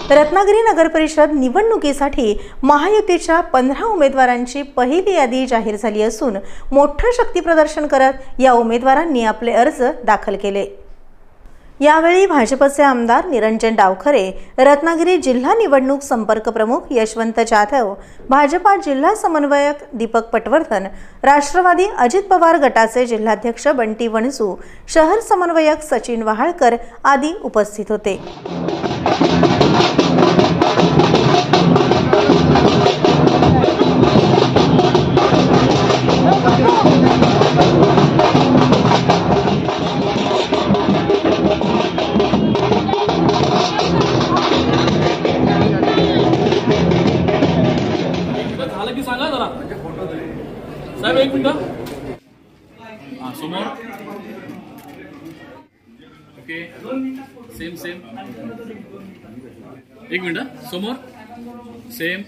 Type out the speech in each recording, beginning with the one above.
रत्नागिरी नगर परिषद निवडणुकीसाठी महायुतीच्या 15 उमेदवारांची पहिली यादी जाहीर झाली असून मोठं शक्ती प्रदर्शन करत या उमेदवारांनी आपले अर्ज दाखल केले। यावेळी भाजपचे आमदार निरंजन डावखरे, रत्नागिरी जिल्हा निवडणूक संपर्क प्रमुख यशवंत जाधव, भाजपा जिल्हा समन्वयक दीपक पटवर्धन, राष्ट्रवादी अजित पवार गटाचे जिल्हाध्यक्ष बंटी वणसू, शहर समन्वयक सचिन वहाळकर आदी उपस्थित होते। साहेब एक मिनिट समोर ओके सेम एक मिनिट समोर सेम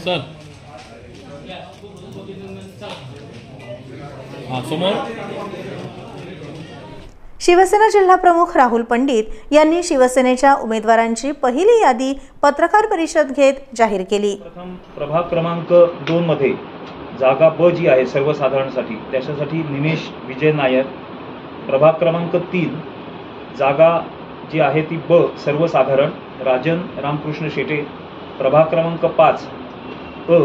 सर समोर। शिवसेना जिल्हा प्रमुख राहुल पंडित यांनी शिवसेनेच्या उमेदवारांची पहिली यादी पत्रकार परिषद घेत जाहीर केली। प्रथम प्रभाग क्रमांक 2 मध्ये जागा ब जी आहे सर्वसाधारणसाठी त्याच्यासाठी निमेश विजय नायर। प्रभाग क्रमांक 3 जागा जी आहे ती ब सर्वसाधारण राजन रामकृष्ण शेटे। प्रभाग क्रमांक 5 अ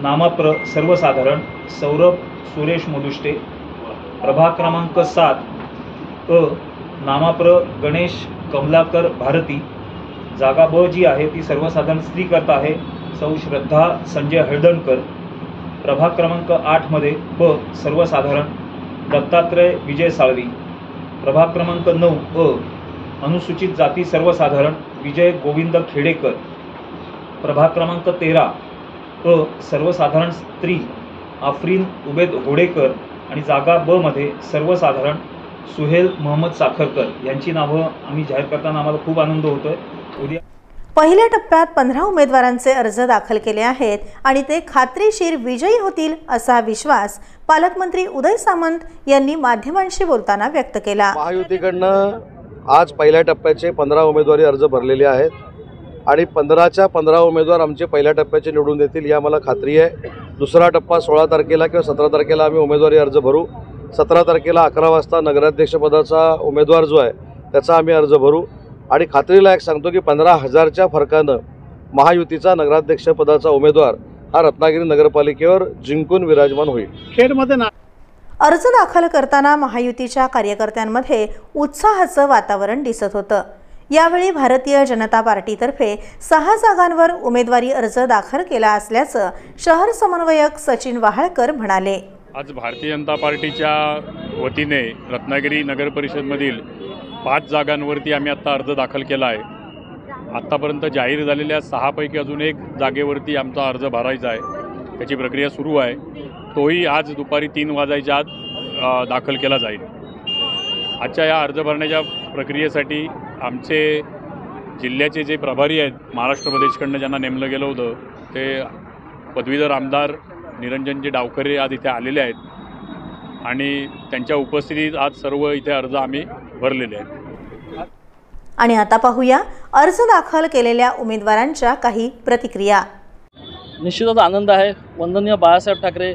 नामाप्र सर्वसाधारण सौरभ सुरेश मुदुष्टे। प्रभाग क्रमांक 7 अ नामाप्र गणेश कमलाकर भारती। जागा ब जी आहे ती सर्वसाधारण स्त्री करता आहे सौ श्रद्धा संजय हळदणकर। प्रभाग क्रमांक 8 मध्ये ब सर्वसाधारण दत्तात्रय विजय साळवी। प्रभाग क्रमांक 9 अ अनुसूचित जाती सर्वसाधारण विजय गोविंद खेडेकर। प्रभाग क्रमांक 13 अ सर्वसाधारण स्त्री आफरीन उबेद होडेकर आणि जागा ब मध्ये सर्वसाधारण सुहेल मोहम्मद साखरकर यांची नावं आम्ही जाहीर करताना आम्हाला खूप आनंद होतोय। उद्या पहिल्या टप्प्यात 15 उमेदवारांचे अर्ज दाखल केले आहेत आणि ते खात्रीशीर विजयी होतील असा विश्वास पालकमंत्री उदय सामंत यांनी माध्यमांशी बोलताना व्यक्त केला। महायुतीकडनं आज पहिल्या टप्प्याचे 15 उमेदवारी अर्ज भरलेले आहेत आणि 15च्या 15 उमेदवार आमचे पहिल्या टप्प्याचे निवडून देतील या मला खात्री आहे। दुसरा टप्पा 16 तारखेला किंवा 17 तारखेला आम्ही उमेदवारी अर्ज भरू। 17 तारखेला 11 वाजता नगराध्यक्षपदाचा उमेदवार जो आहे त्याचा आम्ही अर्ज भरू आणि खात्रीला एक सांगतो की 15,000च्या फरकानं महायुतीचा नगराध्यक्षपदाचा उमेदवार हा रत्नागिरी नगरपालिकेवर जिंकून विराजमान होईल। खेडमध्ये अर्ज दाखल करताना महायुतीच्या कार्यकर्त्यांमध्ये उत्साहाचं वातावरण दिसत होतं। यावेळी भारतीय जनता पार्टीतर्फे 6 जागांवर उमेदवारी अर्ज दाखल केला असल्याचं शहर समन्वयक सचिन वहाळकर म्हणाले। आज भारतीय जनता पार्टीच्या वतीने रत्नागिरी नगर परिषदमधील 5 जागांवरती आम्ही आता अर्ज दाखल केला आहे। आत्तापर्यंत जाहीर झालेल्या 6 पैकी अजून 1 जागेवरती आमचा अर्ज भरायचा आहे, त्याची प्रक्रिया सुरू आहे। तोही आज दुपारी 3 वाजायच्या आत दाखल केला जाईल। आजच्या या अर्ज भरण्याच्या प्रक्रियेसाठी आमचे जिल्ह्याचे जे प्रभारी आहेत महाराष्ट्र प्रदेशकडनं ज्यांना नेमलं गेलं होतं ते पदवीधर आमदार निरंजनजी डावखरे आज इथे आलेले आहेत आणि त्यांच्या उपस्थितीत आज सर्व इथे अर्ज आम्ही भरलेले आहेत। आणि आता पाहूया अर्ज दाखल केलेल्या उमेदवारांच्या काही प्रतिक्रिया। निश्चितच आनंद आहे। वंदनीय बाळासाहेब ठाकरे,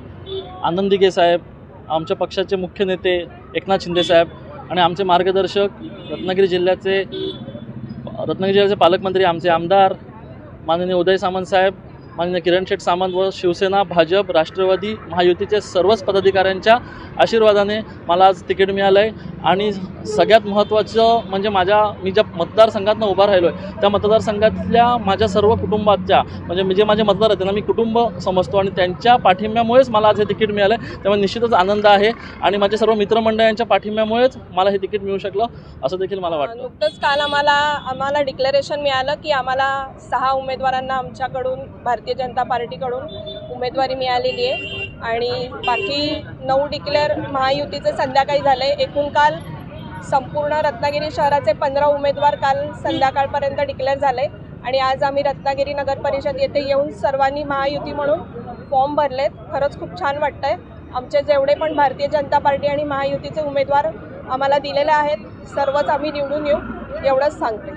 आनंद दिघे साहेब, आमच्या पक्षाचे मुख्य नेते एकनाथ शिंदे साहेब आणि आमचे मार्गदर्शक रत्नागिरी जिल्ह्याचे पालकमंत्री आमचे आमदार माननीय उदय सामंत साहेब, माननीय किरण शेठ सामंत व शिवसेना, भाजप, राष्ट्रवादी, महायुतीचे सर्वच पदाधिकाऱ्यांच्या आशीर्वादाने मला आज तिकीट मिळालं आहे। आणि सगळ्यात महत्त्वाचं म्हणजे मी ज्या मतदारसंघातनं उभा राहिलो आहे त्या मतदारसंघातल्या माझ्या सर्व कुटुंबाच्या म्हणजे जे माझे मतदार आहेत त्यांना मी कुटुंब समजतो आणि त्यांच्या पाठिंब्यामुळेच मला आज हे तिकीट मिळालं आहे। त्यामुळे निश्चितच आनंद आहे आणि माझ्या सर्व मित्रमंडळांच्या पाठिंब्यामुळेच मला हे तिकीट मिळू शकलं असं देखील मला वाटतं। नुकतंच काल आम्हाला डिक्लेरेशन मिळालं की आम्हाला 6 उमेदवारांना आमच्याकडून भारतीय जनता पार्टीकडून उमेदवारी मिळालेली आहे आणि बाकी 9 डिक्लेअर महायुतीचे संध्याकाळी झाले। एकूण काल संपूर्ण रत्नागिरी शहराचे 15 उमेदवार काल संध्याकाळपर्यंत डिक्लेअर झाले आणि आज आम्ही रत्नागिरी नगर परिषद येथे येऊन सर्वांनी महायुती म्हणून फॉर्म भरलेत. खरंच खूप छान वाटतंय. आमचे जेवढे पण भारतीय जनता पार्टी आणि महायुतीचे उमेदवार आम्हाला दिलेले आहेत सर्वच आम्ही निवडून येऊ एवढंच सांगते.